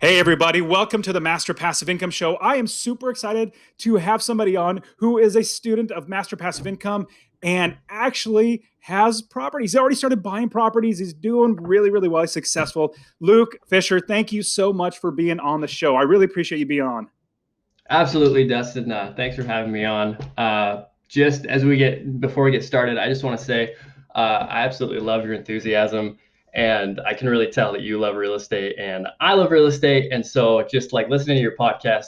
Hey, everybody, welcome to the Master Passive Income Show. I am super excited to have somebody on who is a student of Master Passive Income and actually has properties. He's already started buying properties. He's doing really, really well. He's successful. Luke Fisher, thank you so much for being on the show. I really appreciate you being on. Absolutely, Dustin. Thanks for having me on. Just as before we get started, I just want to say I absolutely love your enthusiasm, and I can really tell that you love real estate, and I love real estate. And so, just like listening to your podcast,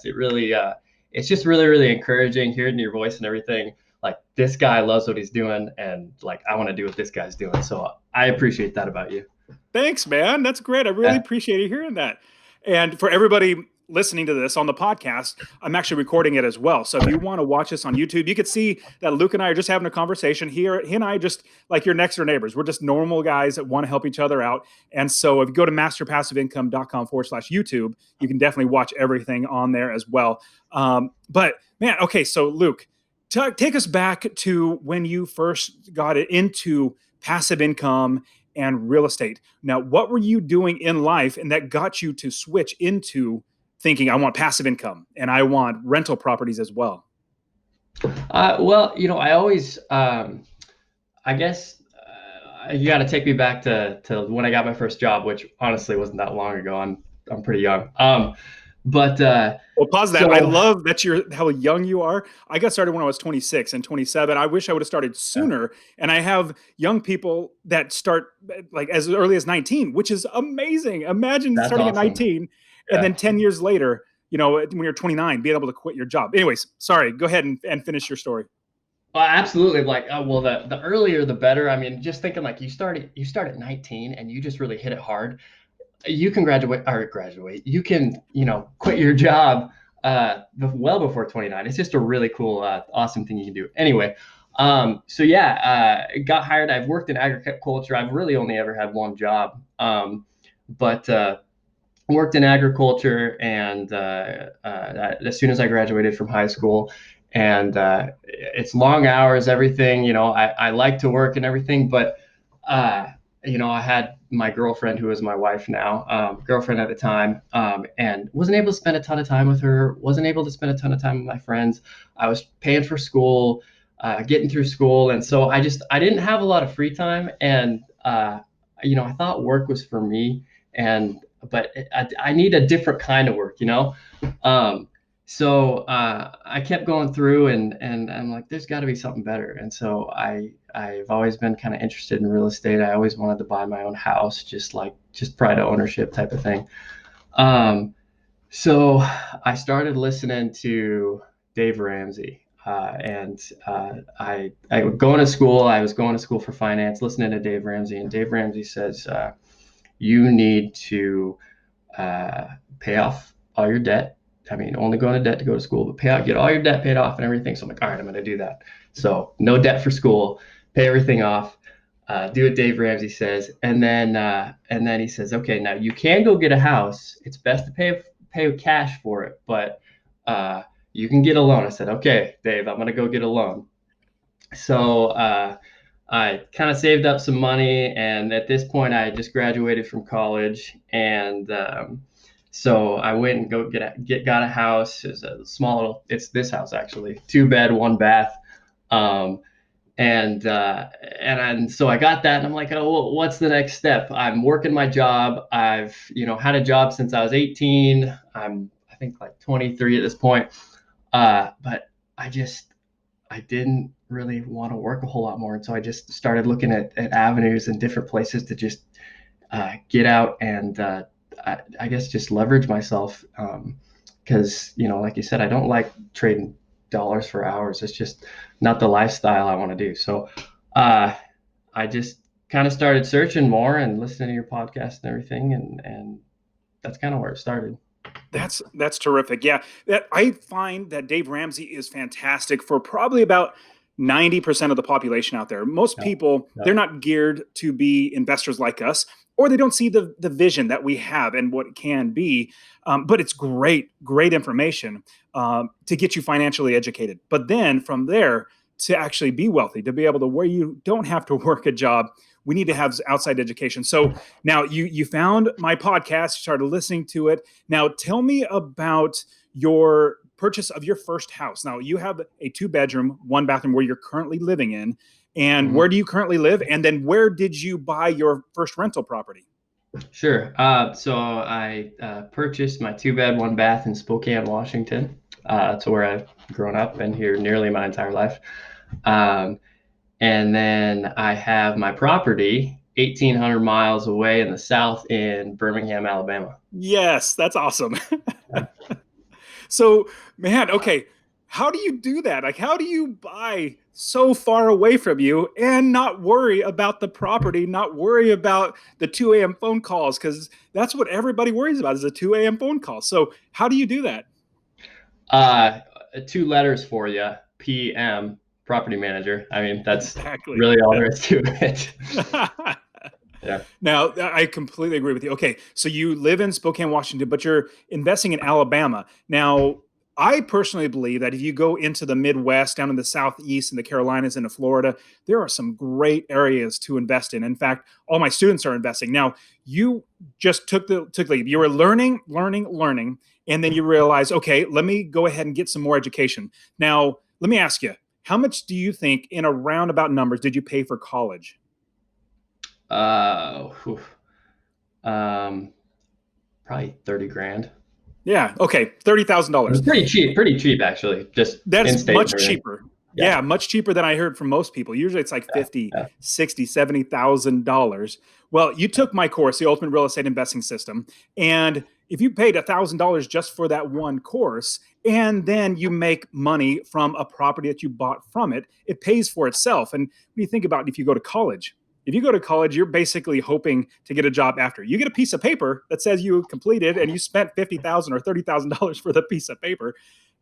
it's just really, really encouraging hearing your voice and everything. Like this guy loves what he's doing, and like I want to do what this guy's doing. So I appreciate that about you. Thanks, man. That's great. I really Yeah. appreciate you hearing that. And for everybody listening to this on the podcast, I'm actually recording it as well. So if you want to watch this on YouTube, you can see that Luke and I are just having a conversation here. He and I just like your next door neighbors. We're just normal guys that want to help each other out. And so if you go to masterpassiveincome.com/YouTube, you can definitely watch everything on there as well. But man, okay, so Luke, take us back to when you first got into passive income and real estate. Now, what were you doing in life and that got you to switch into thinking, I want passive income and I want rental properties as well? I always, I guess you got to take me back to when I got my first job, which honestly wasn't that long ago. I'm pretty young. But Well, pause that. I so love that how young you are. I got started when I was 26 and 27. I wish I would have started uh, sooner. And I have young people that start like as early as 19, which is amazing. Imagine that's starting at awesome. 19 and Yeah. then 10 years later, when you're 29, being able to quit your job. Anyways, sorry, go ahead and finish your story. Well, absolutely. Like, well, the earlier the better. I mean, just thinking like you start at 19 and you just really hit it hard. You can graduate. You can, quit your job well before 29. It's just a really cool, awesome thing you can do. Anyway, so yeah, got hired. I've worked in agriculture. I've really only ever had one job, but worked in agriculture, and as soon as I graduated from high school, and it's long hours, everything. I like to work and everything, but uh, I had my girlfriend, who is my wife now, girlfriend at the time, and wasn't able to spend a ton of time with her. Wasn't able to spend a ton of time with my friends. I was paying for school, getting through school, and so I didn't have a lot of free time, and I thought work was for me, and I need a different kind of work. Um, so I kept going through, and I'm like, there's got to be something better. And so I've always been kind of interested in real estate. I always wanted to buy my own house, just pride of ownership type of thing. Um, so I started listening to Dave Ramsey, I was going to school. I was going to school for finance, listening to Dave Ramsey, and Dave Ramsey says you need to uh, pay off all your debt. I mean, only go into debt to go to school, but get all your debt paid off and everything. So I'm like, all right, I'm going to do that. So no debt for school, pay everything off, do what Dave Ramsey says, and then he says, okay, now you can go get a house. It's best to pay cash for it, but you can get a loan. I said, okay, Dave, I'm going to go get a loan. So I kind of saved up some money, and at this point, I had just graduated from college, and so I went and got a house. It's a it's this house actually, 2 bed, 1 bath, um, and so I got that, and I'm like, oh, well, what's the next step? I'm working my job. I've had a job since I was 18. I think like 23 at this point, but I just I didn't really want to work a whole lot more. And so I just started looking at avenues and different places to just get out and I guess just leverage myself. Because, like you said, I don't like trading dollars for hours. It's just not the lifestyle I want to do. So uh, I just kind of started searching more and listening to your podcast and everything. And that's kind of where it started. That's terrific. Yeah, that I find that Dave Ramsey is fantastic for probably about 90% of the population out there. Most Yeah. people, they're Yeah. not geared to be investors like us, or they don't see the vision that we have and what it can be. But it's great information to get you financially educated. But then from there to actually be wealthy, to be able to where you don't have to work a job we need to have outside education. So now you found my podcast, you started listening to it. Now tell me about your purchase of your first house. Now you have a 2-bedroom, 1 bathroom where you're currently living in. And Mhm. where do you currently live? And then where did you buy your first rental property? Sure. So I purchased my 2-bed, 1 bath in Spokane, Washington. That's where I've grown up, been here nearly my entire life. Um, and then I have my property 1,800 miles away in the south in Birmingham, Alabama. Yes, that's awesome. So, man, okay, how do you do that? Like, how do you buy so far away from you and not worry about the property, not worry about the 2 a.m. phone calls? Because that's what everybody worries about is a 2 a.m. phone call. So, how do you do that? Uh, 2 letters for you, PM, property manager. I mean, that's Exactly. really all Yeah. there is to it. Yeah. Now, I completely agree with you. Okay, so you live in Spokane, Washington, but you're investing in Alabama. Now, I personally believe that if you go into the Midwest, down in the Southeast, and the Carolinas, into Florida, there are some great areas to invest in. In fact, all my students are investing. Now, you just took lead. You were learning, and then you realize, okay, let me go ahead and get some more education. Now, let me ask you, how much do you think, in a roundabout numbers, did you pay for college? Whew. Um, Probably 30 grand. Yeah. Okay. $30,000. It was pretty cheap actually, just in That's state and much everything. cheaper. Yeah, Yeah, much cheaper than I heard from most people. Usually it's like yeah, 50, yeah. 60, $70,000. Well, you took my course, the Ultimate Real Estate Investing System, and if you paid $1,000 just for that one course, and then you make money from a property that you bought from it, it pays for itself. And when you think about if you go to college, if you go to college, you're basically hoping to get a job after. You get a piece of paper that says you completed and you spent $50,000 or $30,000 for the piece of paper,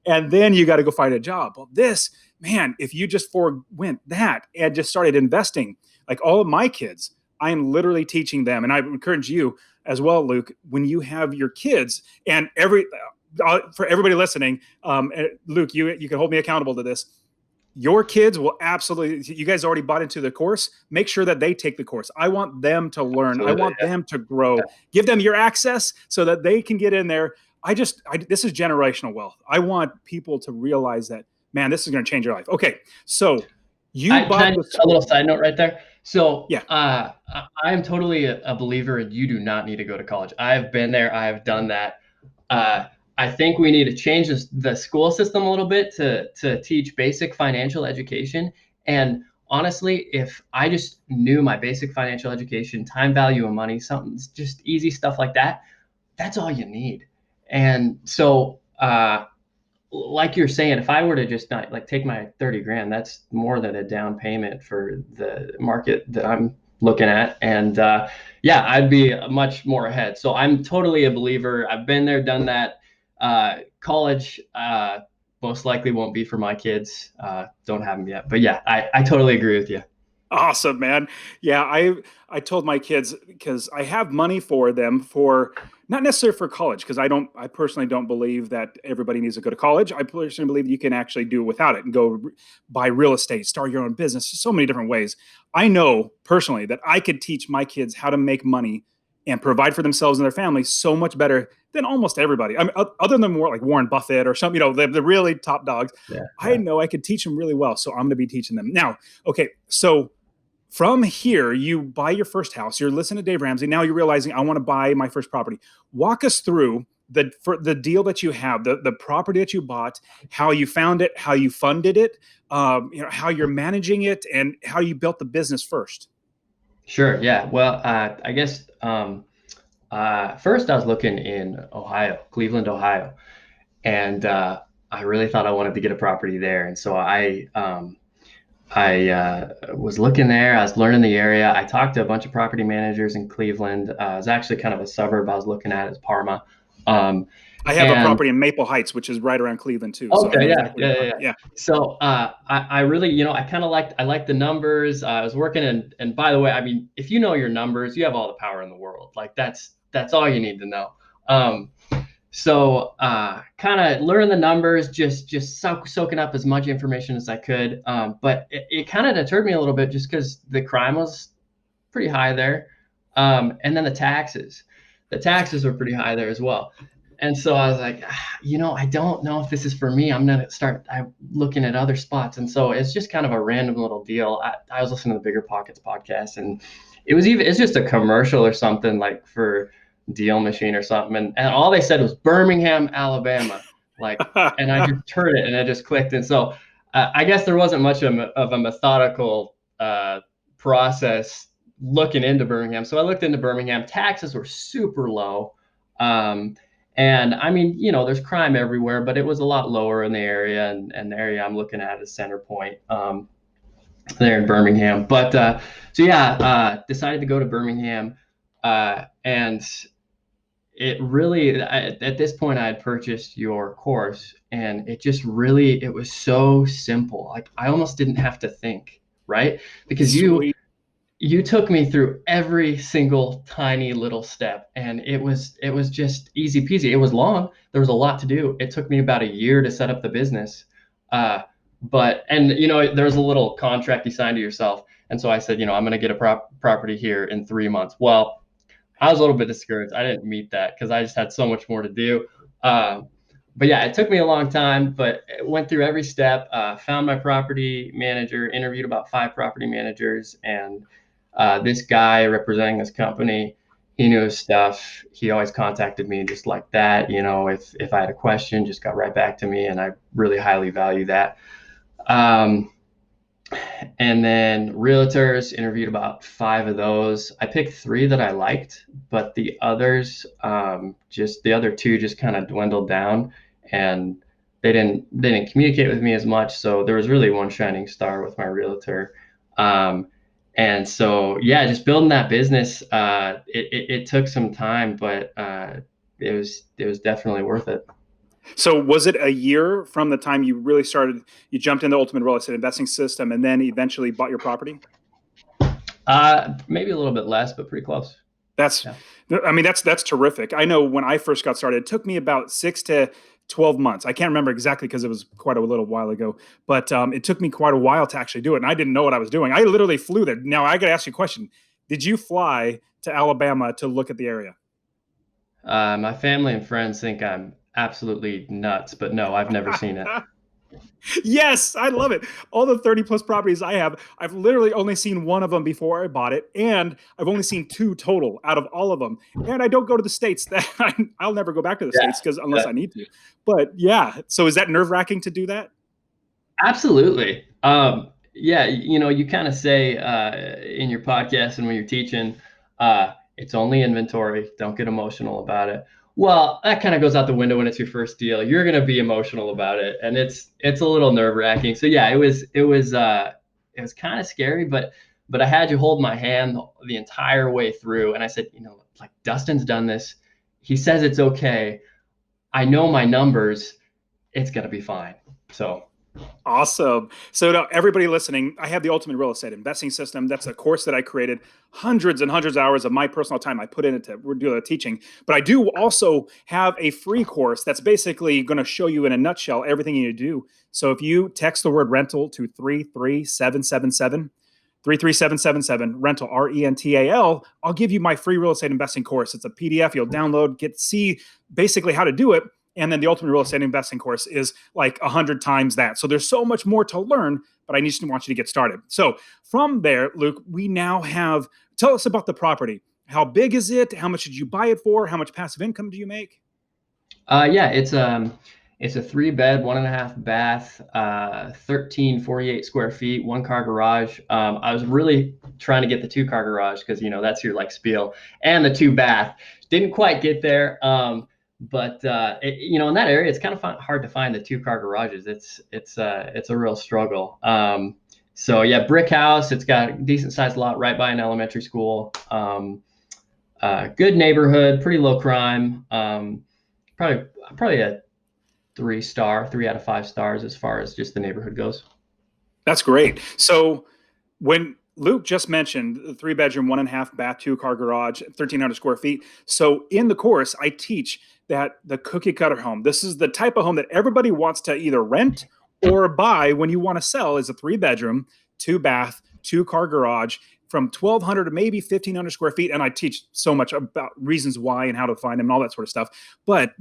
and then you got to go find a job. Well, this, man, if you just forewent that and just started investing, like all of my kids, I am literally teaching them, and I encourage you as well, Luke, when you have your kids, and for everybody listening, Luke, you can hold me accountable to this. Your kids will absolutely, you guys already bought into the course, make sure that they take the course. I want them to learn, I Absolutely. want them to grow. Give them your access so that they can get in there. This is generational wealth. I want people to realize that, man, this is going to change your life. Okay, so you Can I bought just the a little school. side note right there? So, Yeah. I am totally a believer in you do not need to go to college. I've been there. I have done that. Uh, I think we need to change the school system a little bit to teach basic financial education. And honestly, if I just knew my basic financial education, time value of money, something just easy stuff like that, that's all you need. And so, like you're saying, if I were to just not like take my 30 grand, that's more than a down payment for the market that I'm looking at. And yeah, I'd be much more ahead. So I'm totally a believer. I've been there, done that. College most likely won't be for my kids. Don't have them yet. But yeah, I totally agree with you. Awesome, man. Yeah, I told my kids because I have money for them for not necessarily for college because I personally don't believe that everybody needs to go to college. I personally believe you can actually do without it and go buy real estate, start your own business, so many different ways. I know personally that I could teach my kids how to make money and provide for themselves and their families so much better than almost everybody. I mean, other than more like Warren Buffett or some, the really top dogs. Yeah, I yeah. know I could teach them really well, so I'm going to be teaching them now. Okay, so from here, you buy your first house. You're listening to Dave Ramsey. Now you're realizing I want to buy my first property. Walk us through the deal that you have, the property that you bought, how you found it, how you funded it, how you're managing it, and how you built the business first. Sure. Yeah. Well, I guess first I was looking in Ohio, Cleveland, Ohio, and I really thought I wanted to get a property there. And so I was looking there. I was learning the area. I talked to a bunch of property managers in Cleveland. It was actually kind of a suburb I was looking at is Parma. Um, I have a and property in Maple Heights, which is right around Cleveland too, so I okay, know yeah, exactly what yeah, you're yeah, talking yeah. about. Yeah. So I really, I kind of I liked the numbers. I was working and by the way, I mean, if you know your numbers, you have all the power in the world. Like that's all you need to know. Um, so kind of learning the numbers, just soaking up as much information as I could. But it kind of deterred me a little bit just because the crime was pretty high there. And then the taxes were pretty high there as well. And so I was like, I don't know if this is for me. I'm looking at other spots. And so it's just kind of a random little deal. I was listening to the Bigger Pockets podcast, and it's just a commercial or something like for Deal Machine or something. And all they said was Birmingham, Alabama. Like, and I just heard it and it just clicked. And so I guess there wasn't much of a methodical process looking into Birmingham. So I looked into Birmingham. Taxes were super low. And I mean, there's crime everywhere, but it was a lot lower in the area. And the area I'm looking at is Center Point there in Birmingham. But decided to go to Birmingham. And it really, at this point, I had purchased your course, and it was so simple. Like, I almost didn't have to think, right? Because Sweet. you took me through every single tiny little step, and it was just easy peasy. It was long. There was a lot to do. It took me about a year to set up the business. There's a little contract you signed to yourself. And so I said, I'm going to get a property here in 3 months. Well, I was a little bit discouraged. I didn't meet that because I just had so much more to do. But yeah, it took me a long time, but it went through every step, found my property manager, interviewed about 5 property managers, and this guy representing this company, he knew his stuff. He always contacted me just like that. If I had a question, just got right back to me, and I really highly value that. And then realtors, interviewed about 5 of those. I picked 3 that I liked, but the others, the other 2 just kind of dwindled down, and they didn't communicate with me as much. So there was really one shining star with my realtor. And so, yeah, just building that business, it took some time, but it was definitely worth it. So was it a year from the time you really started, you jumped in the Ultimate Real Estate Investing System and then eventually bought your property? Maybe a little bit less, but pretty close. That's, Yeah. I mean, that's terrific. I know when I first got started, it took me about 6 to 12 months. I can't remember exactly because it was quite a little while ago, but it took me quite a while to actually do it. And I didn't know what I was doing. I literally flew there. Now I got to ask you a question. Did you fly to Alabama to look at the area? My family and friends think I'm absolutely nuts, but no, I've never seen it. Yes, I love it. All the 30 plus properties I have, I've literally only seen one of them before I bought it. And I've only seen 2 total out of all of them. And I don't go to the States. I'll never go back to the States unless I need to. But yeah, so is that nerve wracking to do that? Absolutely. Yeah, you kind of say in your podcast and when you're teaching, it's only inventory. Don't get emotional about it. Well, that kind of goes out the window when it's your first deal. You're going to be emotional about it, and it's a little nerve wracking. So yeah, it was kind of scary, but I had you hold my hand the entire way through, and I said, like, Dustin's done this. He says it's okay. I know my numbers. It's going to be fine. So. Awesome. So to everybody listening, I have the Ultimate Real Estate Investing System. That's a course that I created. Hundreds and hundreds of hours of my personal time I put into do the teaching. But I do also have a free course that's basically going to show you in a nutshell everything you need to do. So if you text the word rental to 33777, 33777, rental, RENTAL, I'll give you my free real estate investing course. It's a PDF you'll download, see basically how to do it. And then the Ultimate Real Estate Investing course is like 100 times that. So there's so much more to learn, but I just want you to get started. So from there, Luke, we now tell us about the property. How big is it? How much did you buy it for? How much passive income do you make? Yeah, it's a 3-bed, 1.5 bath, 1348 square feet, 1-car garage. I was really trying to get the 2-car garage because, that's your like spiel, and the 2-bath. Didn't quite get there. But in that area, it's kind of hard to find the 2-car garages. It's a real struggle. So yeah, brick house. It's got a decent sized lot right by an elementary school. Good neighborhood, pretty low crime. Probably a 3-star, 3 out of 5 stars as far as just the neighborhood goes. That's great. So when Luke just mentioned the 3-bedroom, 1.5 bath, 2-car garage, 1,300 square feet. So in the course, I teach that the cookie cutter home, this is the type of home that everybody wants to either rent or buy when you want to sell, is a 3-bedroom, 2-bath, 2-car garage, from 1,200 to maybe 1,500 square feet. And I teach so much about reasons why and how to find them and all that sort of stuff. But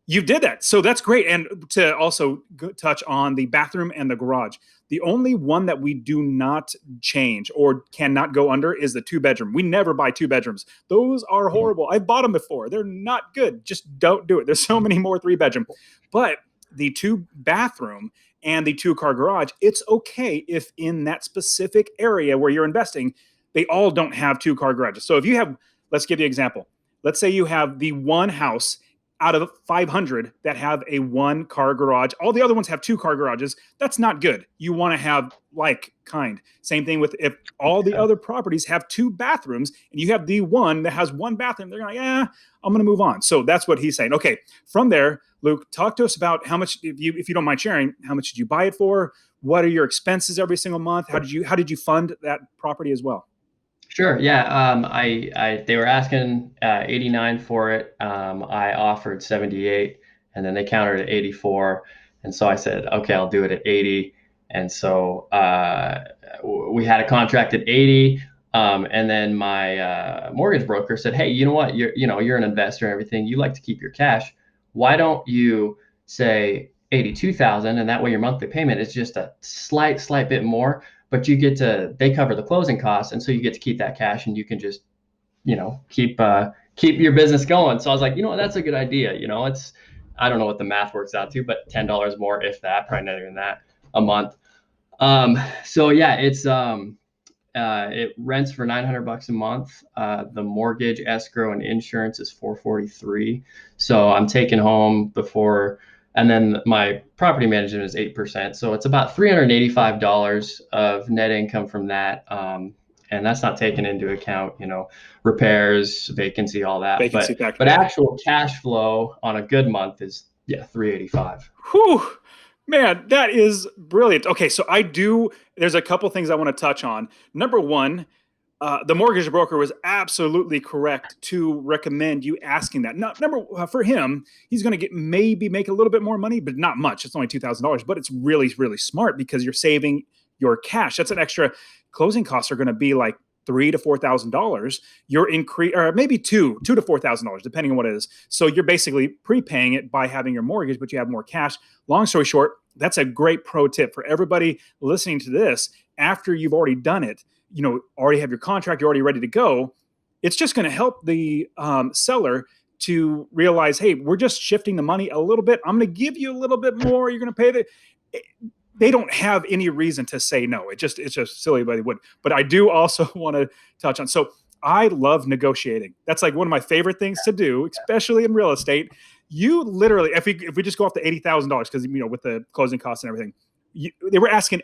you did that. So that's great. And to also touch on the bathroom and the garage, the only one that we do not change or cannot go under is the 2-bedroom. We never buy 2 bedrooms. Those are horrible. I've bought them before. They're not good. Just don't do it. There's so many more 3-bedroom. But the 2-bathroom and the 2-car garage, it's okay if in that specific area where you're investing, they all don't have 2-car garages. So if you have, let's give you an example. Let's say you have the one house out of 500 that have a 1-car garage. All the other ones have 2-car garages. That's not good. You want to have like kind. Same thing with if all the other properties have 2 bathrooms and you have the one that has 1 bathroom, they're like, yeah, I'm going to move on. So that's what he's saying. Okay. From there, Luke, talk to us about how much, if you don't mind sharing, how much did you buy it for? What are your expenses every single month? How did you fund that property as well? Sure. Yeah. They were asking 89 for it. I offered 78, and then they countered at 84. And so I said, okay, I'll do it at 80. And so we had a contract at 80. And then my mortgage broker said, hey, you know what? You're an investor and everything. You like to keep your cash. Why don't you say 82,000, and that way your monthly payment is just a slight bit more, but they cover the closing costs, and so you get to keep that cash, and you can just keep your business going. So I was like, that's a good idea. I don't know what the math works out to, but $10 more, if that, probably not even that, a month. So yeah, it rents for $900 a month. The mortgage, escrow, and insurance is $443. So I'm taking home before, and then my property management is 8%. So it's about $385 of net income from that. And that's not taking into account, repairs, vacancy, all that. Vacancy factor. But actual cash flow on a good month is $385. Whew. Man, that is brilliant. Okay, so there's a couple things I want to touch on. Number one, the mortgage broker was absolutely correct to recommend you asking that. Now, for him, he's going to maybe make a little bit more money, but not much. It's only $2,000, but it's really, really smart because you're saving your cash. That's an extra. Closing costs are going to be like $3,000 to $4,000. You're or maybe $2,000 to $4,000, depending on what it is. So you're basically prepaying it by having your mortgage, but you have more cash. Long story short, that's a great pro tip for everybody listening to this. After you've already done it, already have your contract, you're already ready to go. It's just going to help the seller to realize, hey, we're just shifting the money a little bit. I'm going to give you a little bit more. You're going to pay they don't have any reason to say no. It's just silly, but they would. But I do also want to touch on. So I love negotiating. That's like one of my favorite things to do, especially in real estate. You literally, if we just go off the $80,000, because with the closing costs and everything, they were asking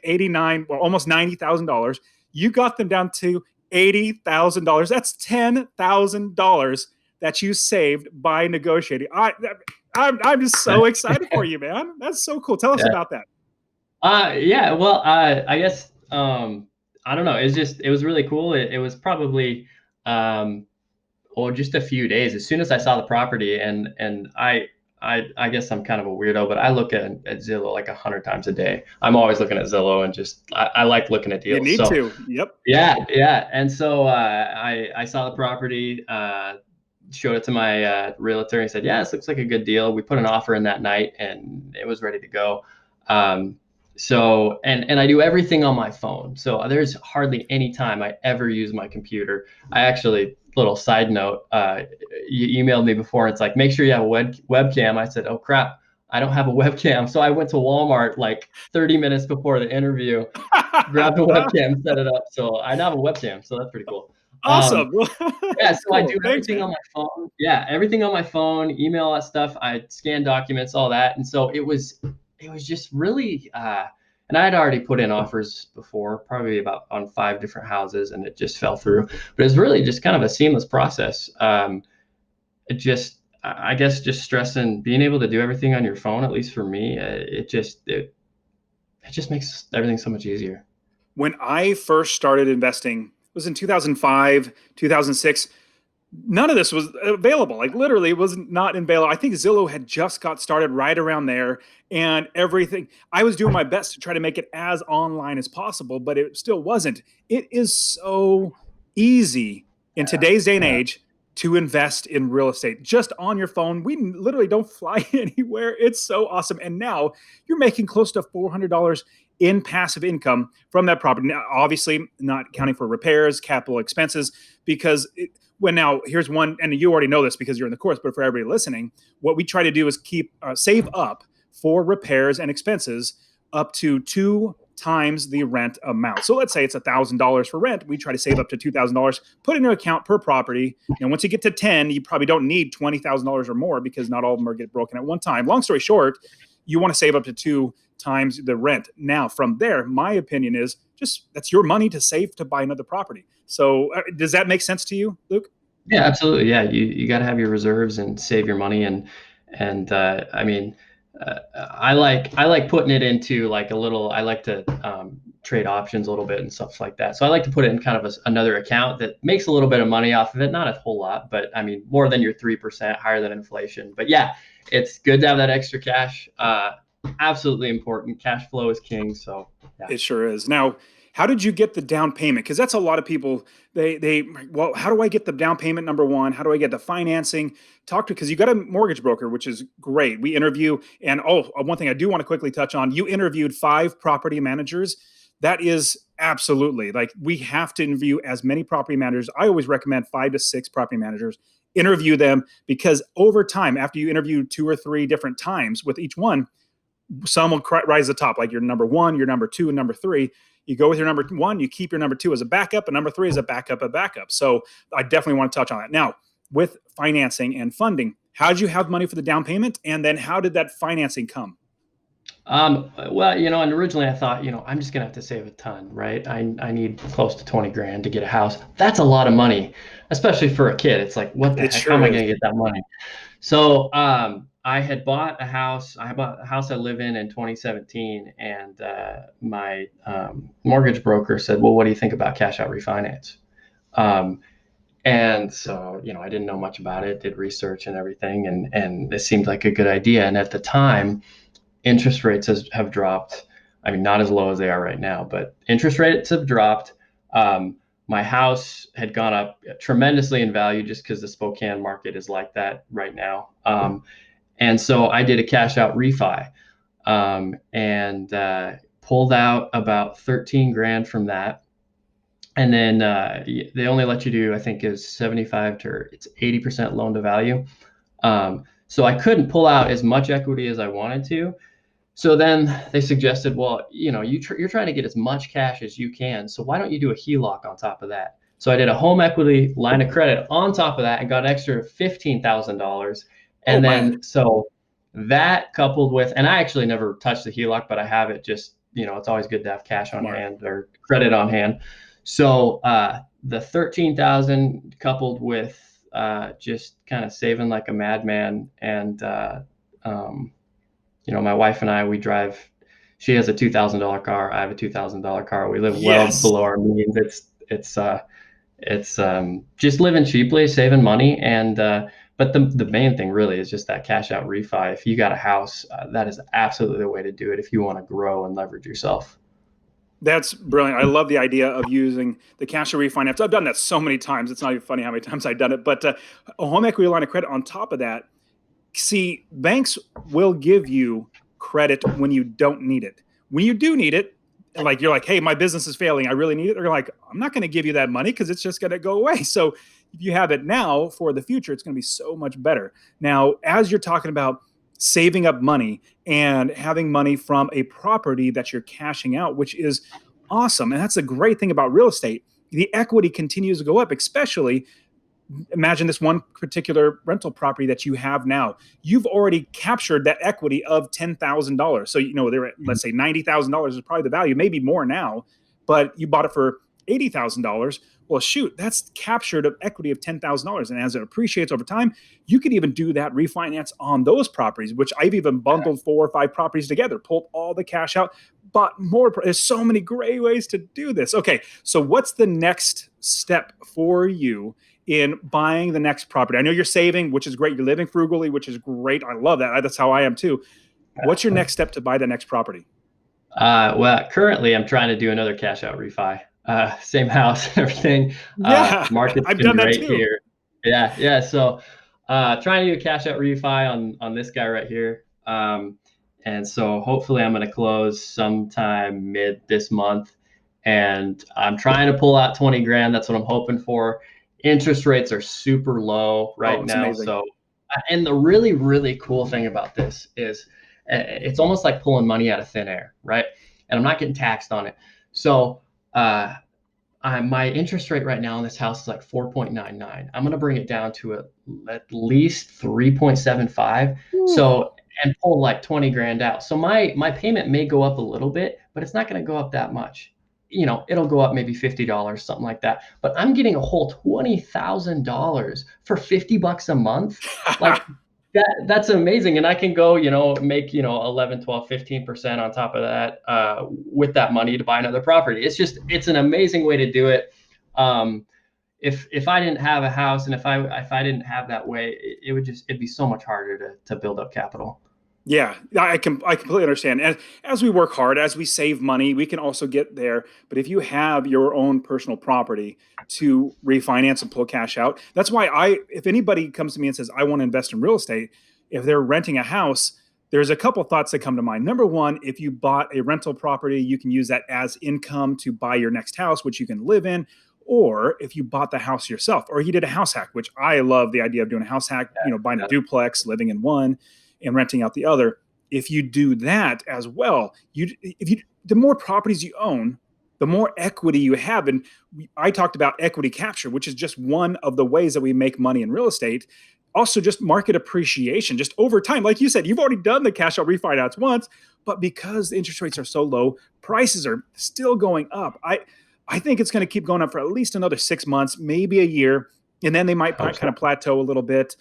almost $90,000. You got them down to $80,000. That's $10,000 that you saved by negotiating. I'm just so excited for you, man. That's so cool. Tell us about that. Yeah, well, I guess, I don't know. It was really cool. It was probably, just a few days. As soon as I saw the property, and I guess I'm kind of a weirdo, but I look at Zillow like 100 times a day. I'm always looking at Zillow, and I like looking at deals. You need to. Yep. Yeah. And so, I saw the property, showed it to my, realtor, and he said, yeah, this looks like a good deal. We put an offer in that night, and it was ready to go. So, and I do everything on my phone. So there's hardly any time I ever use my computer. Little side note, you emailed me before. It's like, make sure you have a webcam. I said, oh crap, I don't have a webcam. So I went to Walmart like 30 minutes before the interview, grabbed a webcam, set it up. So I now have a webcam. So that's pretty cool. Awesome. Yeah, so cool. I do everything on my phone. Yeah, everything on my phone, email, that stuff. I scan documents, all that. And so it was just really, and I had already put in offers before, probably about on 5 different houses, and it just fell through. But it's really just kind of a seamless process. I guess just stressing, being able to do everything on your phone, at least for me, it just makes everything so much easier. When I first started investing, it was in 2005, 2006. none of this was available. Like literally, it was not available. I think Zillow had just got started right around there, and everything. I was doing my best to try to make it as online as possible, but it still wasn't. It is so easy in today's day and Yeah. age to invest in real estate just on your phone. We literally don't fly anywhere. It's so awesome. And now you're making close to $400 in passive income from that property. Now, obviously, not counting for repairs, capital expenses, because when now here's one, and you already know this because you're in the course, but for everybody listening, what we try to do is keep save up for repairs and expenses up to 2 times the rent amount. So let's say it's $1,000 for rent. We try to save up to $2,000, put in an account per property. And once you get to 10, you probably don't need $20,000 or more because not all of them are get broken at one time. Long story short, you want to save up to 2 times the rent. Now, from there, my opinion is just that's your money to save to buy another property. So, does that make sense to you, Luke? Yeah, absolutely. Yeah, you got to have your reserves and save your money, and I mean, I like putting it into like a little. I like to trade options a little bit and stuff like that. So I like to put it in kind of another account that makes a little bit of money off of it, not a whole lot, but I mean more than your 3%, higher than inflation. But yeah, it's good to have that extra cash. Absolutely important. Cash flow is king. So yeah. It sure is. Now, how did you get the down payment? Because that's a lot of people. They well, how do I get the down payment? Number one, how do I get the financing? Talk to because you got a mortgage broker, which is great. We interview, and one thing I do want to quickly touch on: you interviewed 5 property managers. That is absolutely like we have to interview as many property managers. I always recommend 5 to 6 property managers. Interview them because over time, after you interview 2 or 3 different times with each one, some will rise to the top, like your number one, your number two, and number three. You go with your number one, you keep your number two as a backup, and number three is a backup. So I definitely want to touch on that. Now, with financing and funding, how did you have money for the down payment? And then how did that financing come? Well, and originally I thought, I'm just gonna have to save a ton, right? I need close to 20 grand to get a house. That's a lot of money, especially for a kid. It's like, what the It heck? How am sure I is. gonna get that money? So I had bought a house. I bought a house I live in 2017, and my mortgage broker said, "Well, what do you think about cash out refinance?" Um, and so, I didn't know much about it. Did research and everything, and it seemed like a good idea. And at the time, interest rates have dropped. I mean, not as low as they are right now, but interest rates have dropped. My house had gone up tremendously in value just because the Spokane market is like that right now. And so I did a cash out refi and pulled out about 13 grand from that. And then they only let you do, I think, is 75 to it's 80% loan to value. So I couldn't pull out as much equity as I wanted to. So then they suggested, well, you're trying to get as much cash as you can. So why don't you do a HELOC on top of that? So I did a home equity line of credit on top of that and got an extra $15,000. Oh And my, then so that coupled with, and I actually never touched the HELOC, but I have it just, it's always good to have cash on smart. hand or credit on hand. So the 13,000 coupled with just kind of saving like a madman and um, my wife and I, we drive. She has a $2,000 car. I have a $2,000 car. We live well Yes. below our means. It's just living cheaply, saving money, and but the main thing really is just that cash out refi. If you got a house, that is absolutely the way to do it if you want to grow and leverage yourself. That's brilliant. I love the idea of using the cash to refinance. I've done that so many times. It's not even funny how many times I've done it. But a home equity line of credit on top of that, see, banks will give you credit when you don't need it. When you do need it, like you're like, hey, my business is failing. I really need it. They're like, I'm not going to give you that money because it's just going to go away. So if you have it now for the future, it's going to be so much better. Now, as you're talking about saving up money and having money from a property that you're cashing out, which is awesome. And that's the great thing about real estate. The equity continues to go up, especially imagine this one particular rental property that you have now. You've already captured that equity of $10,000. So, they're at, let's say $90,000 is probably the value, maybe more now, but you bought it for $80,000. Well, shoot, that's captured an equity of $10,000. And as it appreciates over time, you could even do that refinance on those properties, which I've even bundled 4 or 5 properties together, pulled all the cash out, bought more. There's so many great ways to do this. Okay, so what's the next step for you in buying the next property? I know you're saving, which is great. You're living frugally, which is great. I love that. That's how I am too. What's your next step to buy the next property? Well, currently I'm trying to do another cash out refi. Same house, everything. Yeah, Market's I've been done that great too. here. Yeah, yeah. So, trying to do a cash out refi on this guy right here. And so hopefully I'm going to close sometime mid this month. And I'm trying to pull out 20 grand. That's what I'm hoping for. Interest rates are super low Oh, right it's now. amazing. So, and the really, really cool thing about this is it's almost like pulling money out of thin air, right? And I'm not getting taxed on it. So, my interest rate right now on this house is like 4.99. I'm going to bring it down to at least 3.75. Ooh. So, and pull like 20 grand out. So my payment may go up a little bit, but it's not going to go up that much. It'll go up maybe $50, something like that. But I'm getting a whole $20,000 for $50 a month. Like that's amazing. And I can go, make, 11, 12, 15% on top of that, with that money to buy another property. It's an amazing way to do it. If I didn't have a house, and if I didn't have that way, it'd be so much harder to build up capital. Yeah, I completely understand. And as we work hard, as we save money, we can also get there. But if you have your own personal property to refinance and pull cash out, that's why if anybody comes to me and says, I want to invest in real estate, if they're renting a house, there's a couple thoughts that come to mind. Number one, if you bought a rental property, you can use that as income to buy your next house, which you can live in. Or if you bought the house yourself, or you did a house hack, which I love the idea of doing a house hack, buying a Yeah, duplex, living in one and renting out the other. If you do that as well, the more properties you own, the more equity you have. And I talked about equity capture, which is just one of the ways that we make money in real estate. Also, just market appreciation, just over time. Like you said, you've already done the cash out refinance once, but because the interest rates are so low, prices are still going up. I think it's going to keep going up for at least another 6 months, maybe a year, and then they might I hope kind so. of plateau a little bit,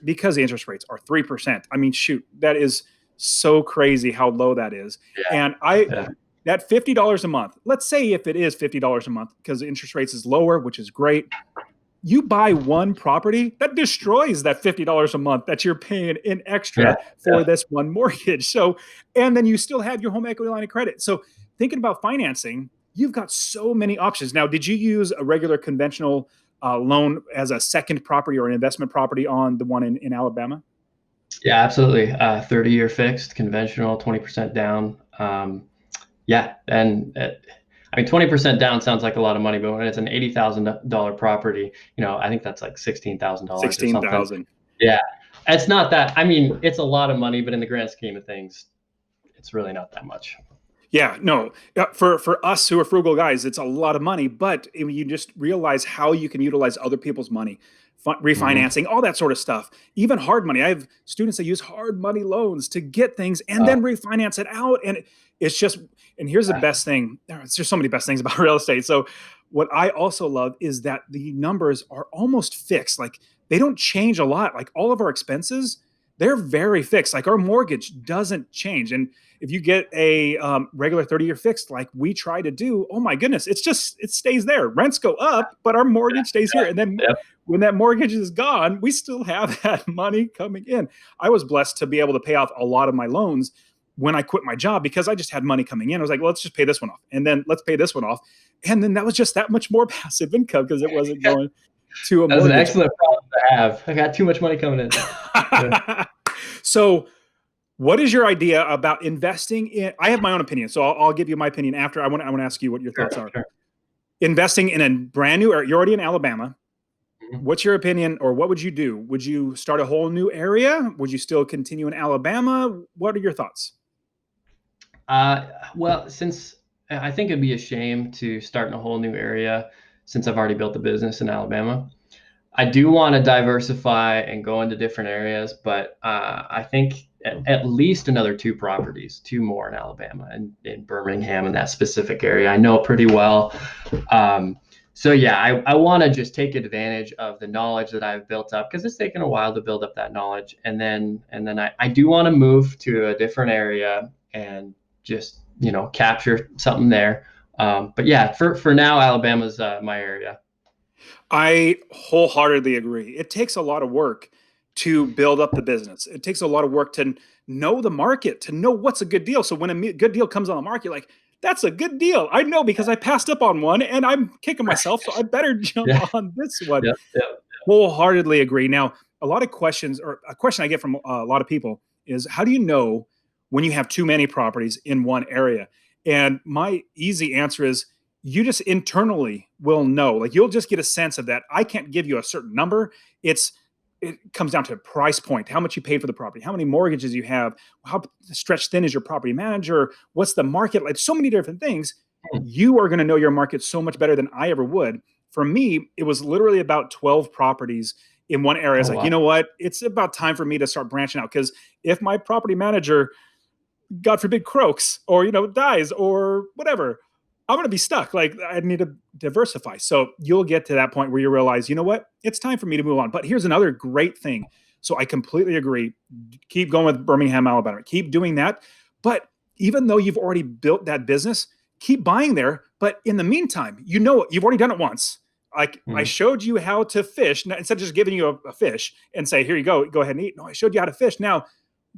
because the interest rates are 3%. I mean, shoot, that is so crazy how low that is. Yeah, And I yeah, that $50 a month, let's say if it is $50 a month because the interest rates is lower, which is great, you buy one property that destroys that $50 a month that you're paying in yeah, extra yeah. for this one mortgage. So, and then you still have your home equity line of credit. So, thinking about financing, you've got so many options. Now, did you use a regular conventional loan as a second property or an investment property on the one in Alabama? Yeah, absolutely. 30-year fixed, conventional, 20% down. Yeah, and I mean, 20% down sounds like a lot of money, but when it's an $80,000 property, I think that's like $16,000 or something. 16,000. Yeah, it's not that. I mean, it's a lot of money, but in the grand scheme of things, it's really not that much. Yeah, no. For us who are frugal guys, it's a lot of money, but you just realize how you can utilize other people's money, Hmm. refinancing, all that sort of stuff. Even hard money. I have students that use hard money loans to get things and Uh, then refinance it out. And it's just, and here's the best thing. There's just so many best things about real estate. So, what I also love is that the numbers are almost fixed. Like they don't change a lot. Like all of our expenses, they're very fixed. Like our mortgage doesn't change. And if you get a regular 30-year fixed like we try to do, oh my goodness, it stays there. Rents go up, but our mortgage stays here. And then yeah, when that mortgage is gone, we still have that money coming in. I was blessed to be able to pay off a lot of my loans when I quit my job because I just had money coming in. I was like, well, let's just pay this one off. And then let's pay this one off. And then that was just that much more passive income because it wasn't yeah. going to a That's an mortgage. excellent problem to have. I got too much money coming in. Yeah, So, what is your idea about investing in? I have my own opinion, so I'll give you my opinion after. I want to ask you what your sure, thoughts are. sure. Investing in a brand new, or you're already in Alabama. Mhm. What's your opinion, or what would you do? Would you start a whole new area? Would you still continue in Alabama? What are your thoughts? Well, since I think it'd be a shame to start in a whole new area since I've already built a business in Alabama. I do want to diversify and go into different areas, but I think at least another two properties, two more in Alabama and in Birmingham in that specific area. I know pretty well. Um, so yeah, I want to just take advantage of the knowledge that I've built up because it's taken a while to build up that knowledge, and then I do want to move to a different area and just capture something there. But yeah, for now, Alabama's my area. I wholeheartedly agree. It takes a lot of work to build up the business. It takes a lot of work to know the market, to know what's a good deal. So when a good deal comes on the market, you're like, that's a good deal. I know because I passed up on one and I'm kicking myself. So I better jump Yeah. on this one. Yep. Yep. Wholeheartedly agree. Now, a lot of questions, or a question I get from a lot of people is, how do you know when you have too many properties in one area? And my easy answer is, you just internally will know. Like, you'll just get a sense of that. I can't give you a certain number. It comes down to price point, how much you paid for the property, how many mortgages you have, how stretched thin is your property manager, what's the market like, so many different things. You are going to know your market so much better than I ever would. For me, it was literally about 12 properties in one area. It's Oh like, you wow. know what? It's about time for me to start branching out, because if my property manager, God forbid, croaks or, dies or whatever, I'm going to be stuck. Like, I need to diversify. So you'll get to that point where you realize, you know what? It's time for me to move on. But here's another great thing. So I completely agree. Keep going with Birmingham, Alabama. Keep doing that. But even though you've already built that business, keep buying there. But in the meantime, you've already done it once. Like, I Mhm. showed you how to fish. Instead of just giving you a fish and say, here you go ahead and eat. No, I showed you how to fish. Now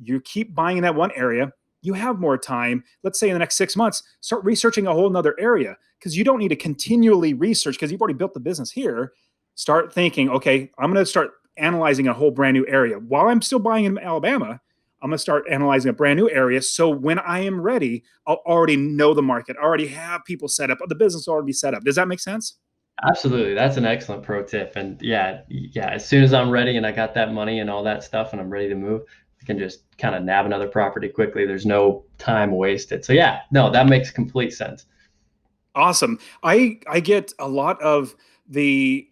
you keep buying in that one area. You have more time. Let's say in the next 6 months, start researching a whole nother area, because you don't need to continually research because you've already built the business here. Start thinking, okay, I'm going to start analyzing a whole brand new area. While I'm still buying in Alabama, I'm going to start analyzing a brand new area. So when I am ready, I'll already know the market, I already have people set up, the business will already be set up. Does that make sense? Absolutely. That's an excellent pro tip. And yeah, yeah, as soon as I'm ready and I got that money and all that stuff and I'm ready to move, I can just kind of nab another property quickly. There's no time wasted. So yeah, no, that makes complete sense. Awesome. I get the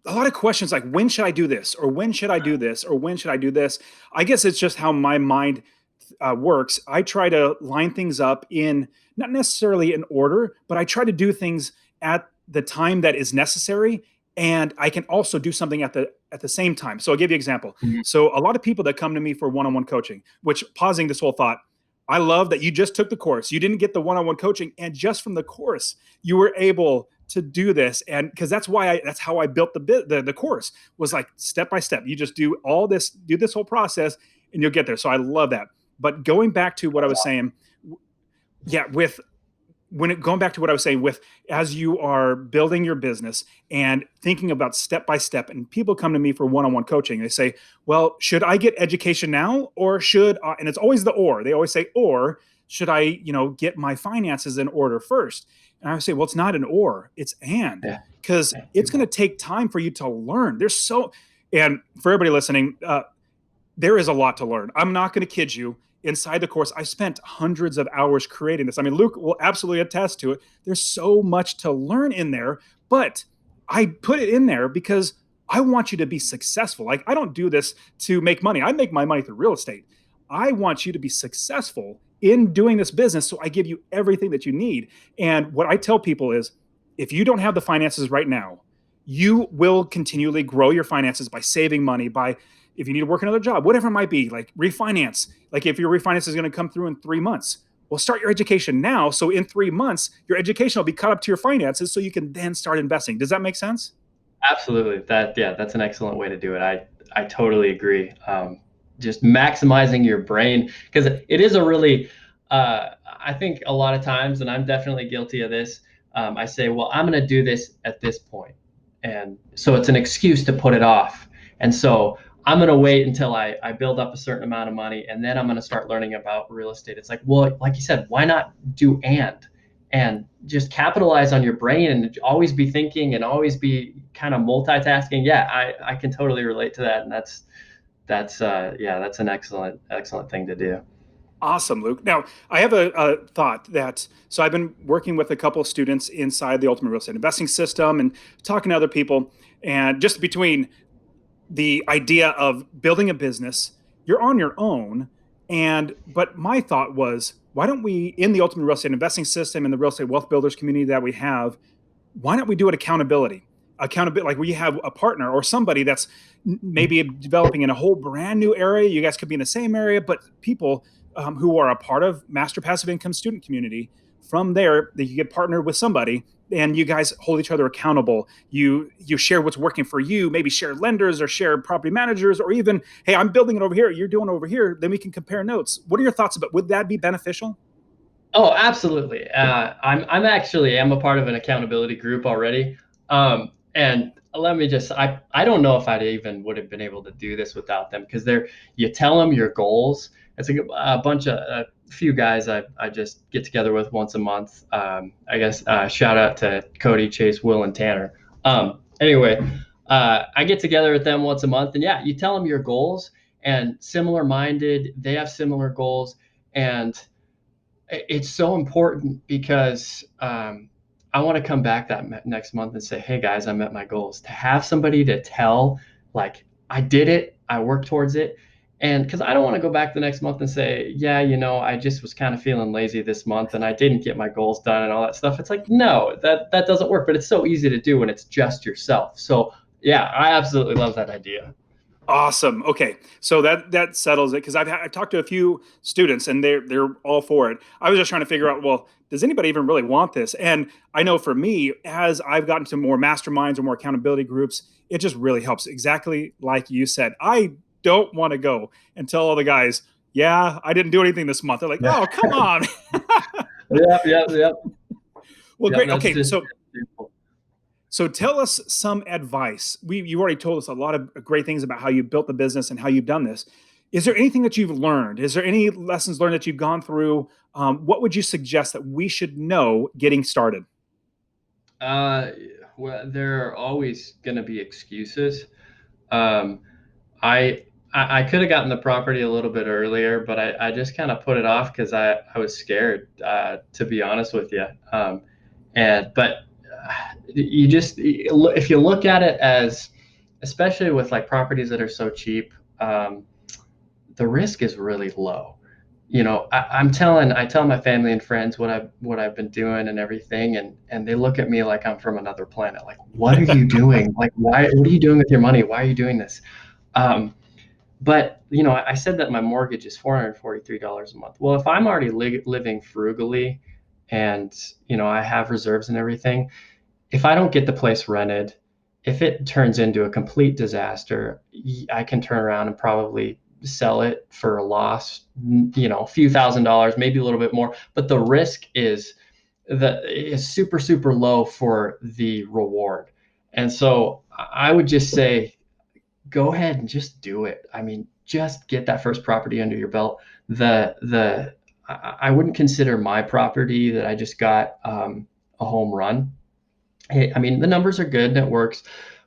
a lot of questions like, when should I do this, or when should I do this, or when should I do this? I guess it's just how my mind works. I try to line things up in, not necessarily in order, but I try to do things at the time that is necessary, and I can also do something at the same time. So I'll give you an example. Mhm. So a lot of people that come to me for one-on-one coaching, which, pausing this whole thought, I love that you just took the course. You didn't get the one-on-one coaching, and just from the course, you were able to do this. And because that's how I built the course, was like step by step. You just do this whole process, and you'll get there. So I love that. But going back to what I That's was awesome. saying, yeah, with going back to what I was saying, with, as you are building your business and thinking about step by step, and people come to me for one-on-one coaching, they say, well, should I get education now, or should and it's always the or. They always say, or should I, get my finances in order first? And I would say, well, it's not an or, it's and, Yeah. because Yeah. it's going to take time for you to learn. And for everybody listening, there is a lot to learn. I'm not going to kid you. Inside the course, I spent hundreds of hours creating this. I mean, Luke will absolutely attest to it. There's so much to learn in there, but I put it in there because I want you to be successful. Like, I don't do this to make money. I make my money through real estate. I want you to be successful in doing this business. So I give you everything that you need. And what I tell people is, if you don't have the finances right now, you will continually grow your finances by saving money, by, if you need to work another job, whatever it might be, like refinance. Like, if your refinance is going to come through in 3 months, well, start your education now. So in 3 months, your education will be caught up to your finances, so you can then start investing. Does that make sense? Absolutely. Yeah, that's an excellent way to do it. I totally agree. Just maximizing your brain, because it is a really I think a lot of times, and I'm definitely guilty of this. I say, well, I'm going to do this at this point, and so it's an excuse to put it off. And so I'm going to wait until I build up a certain amount of money, and then I'm going to start learning about real estate. It's like, well, like you said, why not do and just capitalize on your brain and always be thinking and always be kind of multitasking. Yeah, I can totally relate to that, and that's an excellent thing to do. Awesome, Luke. Now, I have a thought that, so I've been working with a couple of students inside the Ultimate Real Estate Investing System and talking to other people, and just between the idea of building a business, you're on your own. But my thought was, why don't we, in the Ultimate Real Estate Investing System and the real estate wealth builders community that we have, why don't we do it accountability, like, we have a partner or somebody that's maybe developing in a whole brand new area. You guys could be in the same area, but people who are a part of master passive income student community, from there that you get partnered with somebody, and you guys hold each other accountable. You share what's working for you, maybe share lenders or share property managers, or even, hey, I'm building it over here, you're doing it over here, then we can compare notes. What are your thoughts about, would that be beneficial? Oh, absolutely. I'm actually am a part of an accountability group already. And let me just I don't know if I even would have been able to do this without them, because they're you tell them your goals. It's a bunch of a few guys I just get together with once a month. I guess shout out to Cody, Chase, Will, and Tanner. Anyway, I get together with them once a month, and yeah, you tell them your goals, and similar minded, they have similar goals, and it's so important because I want to come back that next month and say, hey guys, I met my goals. To have somebody to tell, like, I did it, I worked towards it. And because I don't want to go back the next month and say, yeah, I just was kind of feeling lazy this month and I didn't get my goals done and all that stuff. It's like, no, that doesn't work. But it's so easy to do when it's just yourself. So yeah, I absolutely love that idea. Awesome. Okay, so that settles it, because I've talked to a few students and they're all for it. I was just trying to figure out, well, does anybody even really want this? And I know for me, as I've gotten to more masterminds or more accountability groups, it just really helps. Exactly like you said, I don't want to go and tell all the guys, yeah, I didn't do anything this month. They're like, Yeah. oh, come on. Yep. Yep. Yep. Well, Yep. great. That's Okay, just so beautiful. so tell us some advice. You already told us a lot of great things about how you built the business and how you've done this. Is there anything that you've learned? Is there any lessons learned that you've gone through? What would you suggest that we should know getting started? Uh, well, there are always going to be excuses. Um, I I could have gotten the property a little bit earlier, but I just kind of put it off because I was scared, to be honest with you. And but you just if you look at it as, especially with like properties that are so cheap, the risk is really low. I tell my family and friends what I've been doing and everything, and they look at me like I'm from another planet. Like, what are you doing? Like, why? What are you doing with your money? Why are you doing this? Um, but I said that my mortgage is $443 a month. Well, if I'm already living frugally, and I have reserves and everything, if I don't get the place rented, if it turns into a complete disaster, I can turn around and probably sell it for a loss, a few $1,000s, maybe a little bit more. But the risk is super, super low for the reward. And so I would just say, go ahead and just do it. I mean, just get that first property under your belt. I wouldn't consider my property that I just got a home run. Hey, I mean, the numbers are good and it works,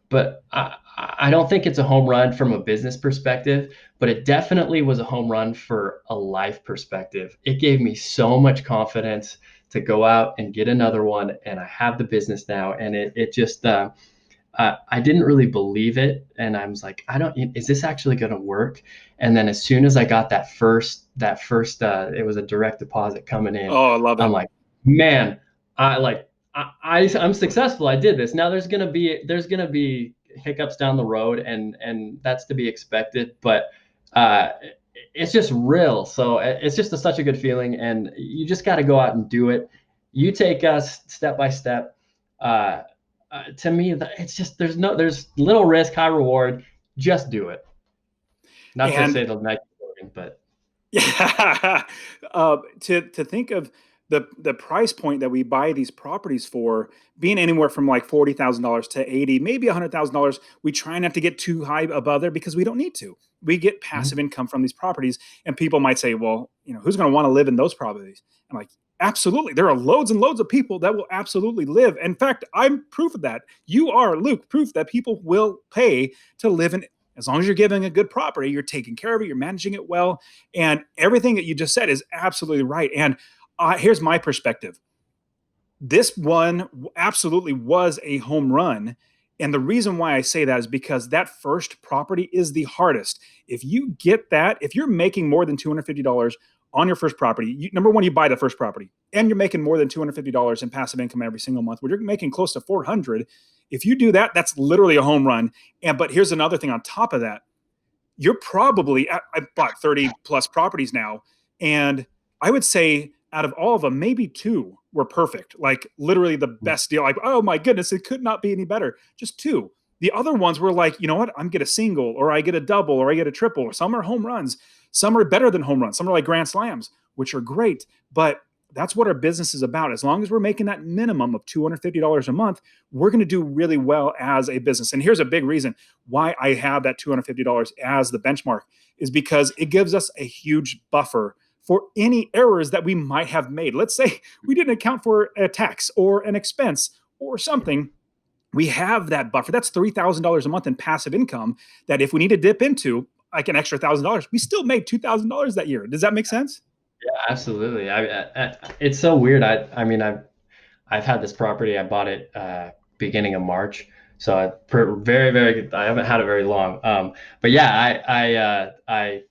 but I don't think it's a home run from a business perspective, but it definitely was a home run for a life perspective. It gave me so much confidence to go out and get another one, and I have the business now, and it just I didn't really believe it, and I was like, is this actually going to work? And then as soon as I got that first, it was a direct deposit coming in. Oh, I love I'm it. like, man, I'm successful. I did this. Now there's gonna be hiccups down the road, and that's to be expected. But uh, it's just real. So it's just such a good feeling, and you just got to go out and do it. You take us step by step. Uh, to me, it's just there's little risk, high reward. Just do it. Not to And say the Nike slogan, but yeah, to think of the price point that we buy these properties for being anywhere from like $40,000 to 80, maybe $100,000. We try not to get too high above there because we don't need to. We get passive income from these properties, and people might say, "Well, who's going to want to live in those properties?" I'm like, absolutely. There are loads and loads of people that will absolutely live. In fact, I'm proof of that. You are, Luke, proof that people will pay to live in, as long as you're giving a good property, you're taking care of it, you're managing it well, and everything that you just said is absolutely right. And here's my perspective. This one absolutely was a home run. And the reason why I say that is because that first property is the hardest. If you get that, if you're making more than $250 on your first property, number one, you buy the first property and you're making more than $250 in passive income every single month, where you're making close to 400. If you do that, that's literally a home run. But here's another thing on top of that. You're probably, I bought 30 plus properties now. And I would say out of all of them, maybe two were perfect, like literally the best deal. Like, oh my goodness, it could not be any better. Just two. The other ones were like, you know what? I'm get a single, or I get a double, or I get a triple. Or some are home runs. Some are better than home runs. Some are like grand slams, which are great. But that's what our business is about. As long as we're making that minimum of $250 a month, we're going to do really well as a business. And here's a big reason why I have that $250 as the benchmark is because it gives us a huge buffer for any errors that we might have made. Let's say we didn't account for a tax or an expense or something. We have that buffer. That's $3,000 a month in passive income that if we need to dip into like an extra $1,000, we still made $2,000 that year. Does that make sense? Yeah, absolutely. It's so weird. I mean, I've had this property. I bought it beginning of March, so very very. I haven't had it very long. But yeah, I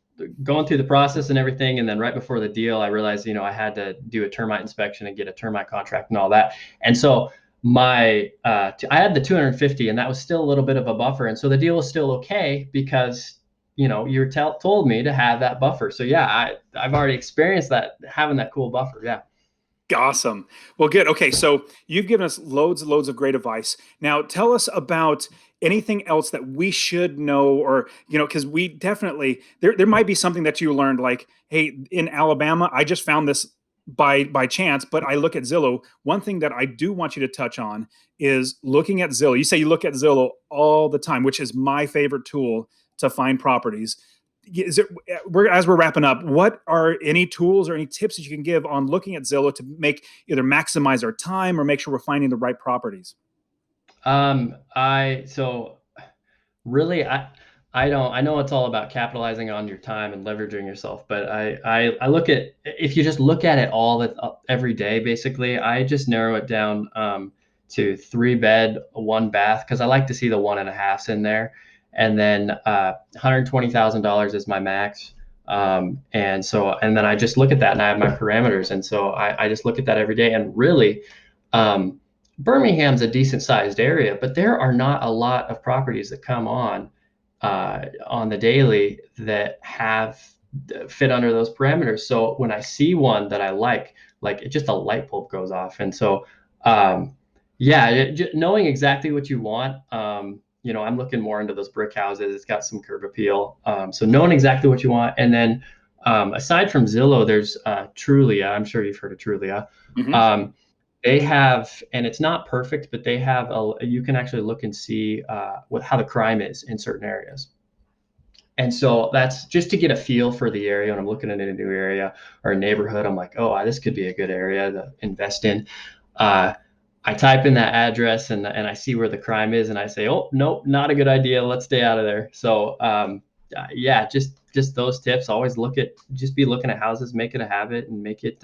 going through the process and everything, and then right before the deal, I realized I had to do a termite inspection and get a termite contract and all that. And so I had the 250, and that was still a little bit of a buffer, and so the deal was still okay because you told me to have that buffer. So yeah, I've already experienced that, having that cool buffer. Yeah. Awesome. Well, good. Okay, so you've given us loads and loads of great advice. Now, tell us about anything else that we should know, or because we definitely there might be something that you learned, like, hey, in Alabama, I just found this by chance, but I look at Zillow. One thing that I do want you to touch on is looking at Zillow. You say you look at Zillow all the time, which is my favorite tool to find properties. Is it, as we're wrapping up, what are any tools or any tips that you can give on looking at Zillow to make either maximize our time or make sure we're finding the right properties? So really, I don't, I know it's all about capitalizing on your time and leveraging yourself, but I look at, if you just look at it every day, basically, I just narrow it down to 3 bed, 1 bath, because I like to see the 1.5s in there. And then $120,000 is my max. And then I just look at that and I have my parameters. And so I just look at that every day. And really, Birmingham's a decent sized area, but there are not a lot of properties that come on the daily that fit under those parameters. So when I see one that I like it, just a light bulb goes off. And so, yeah, knowing exactly what you want. I'm looking more into those brick houses. It's got some curb appeal. So knowing exactly what you want. And then aside from Zillow, there's Trulia. I'm sure you've heard of Trulia. Mm-hmm. They have, and it's not perfect, but they have you can actually look and see how the crime is in certain areas. And so that's just to get a feel for the area. When I'm looking at a new area or a neighborhood, I'm like, oh, this could be a good area to invest in. I type in that address and I see where the crime is, and I say, oh, nope, not a good idea. Let's stay out of there. So yeah, just those tips. Always just be looking at houses, make it a habit, and make it,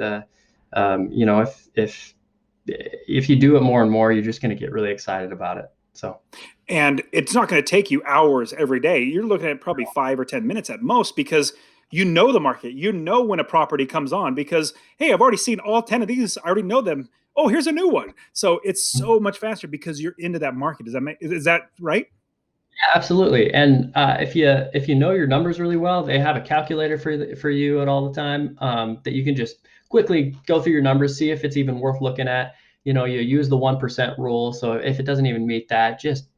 if you do it more and more, you're just going to get really excited about it. So, and it's not going to take you hours every day. You're looking at probably 5 or 10 minutes at most, because you know the market. You know when a property comes on because, hey, I've already seen all 10 of these. I already know them. Oh, here's a new one. So it's so much faster because you're into that market. Is that right? yeah, absolutely. And if you know your numbers really well, they have a calculator for you at all the time, that you can just quickly go through your numbers, see if it's even worth looking at. You use the 1% rule. So if it doesn't even meet that, just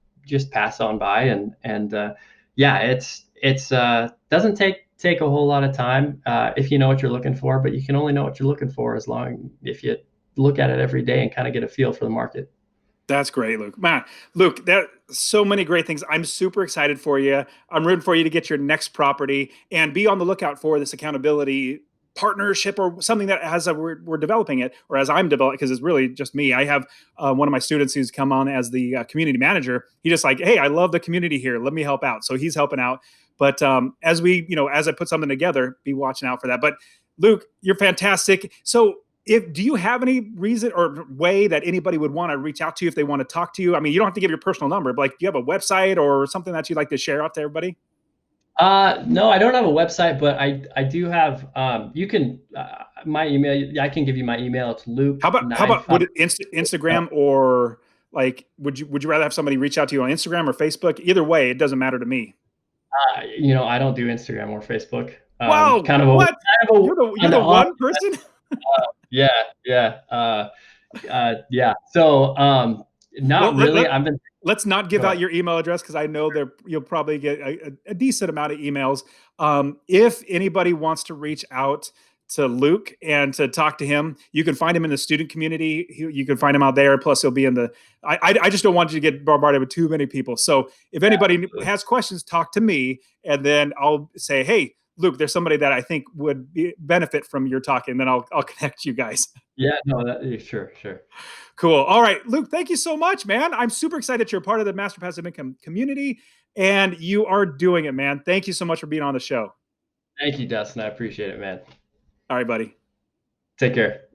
pass on by. And yeah, it's doesn't take a whole lot of time if you know what you're looking for. But you can only know what you're looking for if you look at it every day and kind of get a feel for the market. That's great, Luke. Man, Luke, that so many great things. I'm super excited for you. I'm rooting for you to get your next property, and be on the lookout for this accountability partnership or something that we're developing it, or as I'm developing, because it's really just me. I have one of my students who's come on as the community manager. He just like, hey, I love the community here. Let me help out. So he's helping out. But as I put something together, be watching out for that. But Luke, you're fantastic. So do you have any reason or way that anybody would want to reach out to you if they want to talk to you? I mean, you don't have to give your personal number, but like, do you have a website or something that you'd like to share out to everybody? No, I don't have a website, but I do have, you can, my email, I can give you my email. It's Luke How about would it uh, Instagram, or like, would you rather have somebody reach out to you on Instagram or Facebook? Either way, it doesn't matter to me. I don't do Instagram or Facebook. Wow, Kind of a, what? kind of a, You're the kind of one person? Yeah, yeah, yeah. So, Well, not really. I've been. let's not Go give out ahead. your email address because I know there you'll probably get a decent amount of emails. If anybody wants to reach out to Luke and to talk to him, you can find him in the student community. You can find him out there. Plus, he'll be in the. I just don't want you to get bombarded with too many people. So if anybody Absolutely. has questions, talk to me, and then I'll say, hey, Luke, there's somebody that I think would benefit from your talking. And then I'll connect you guys. Yeah, no, sure, sure. Cool. All right, Luke, thank you so much, man. I'm super excited that you're part of the Master Passive Income community and you are doing it, man. Thank you so much for being on the show. Thank you, Dustin. I appreciate it, man. All right, buddy. Take care.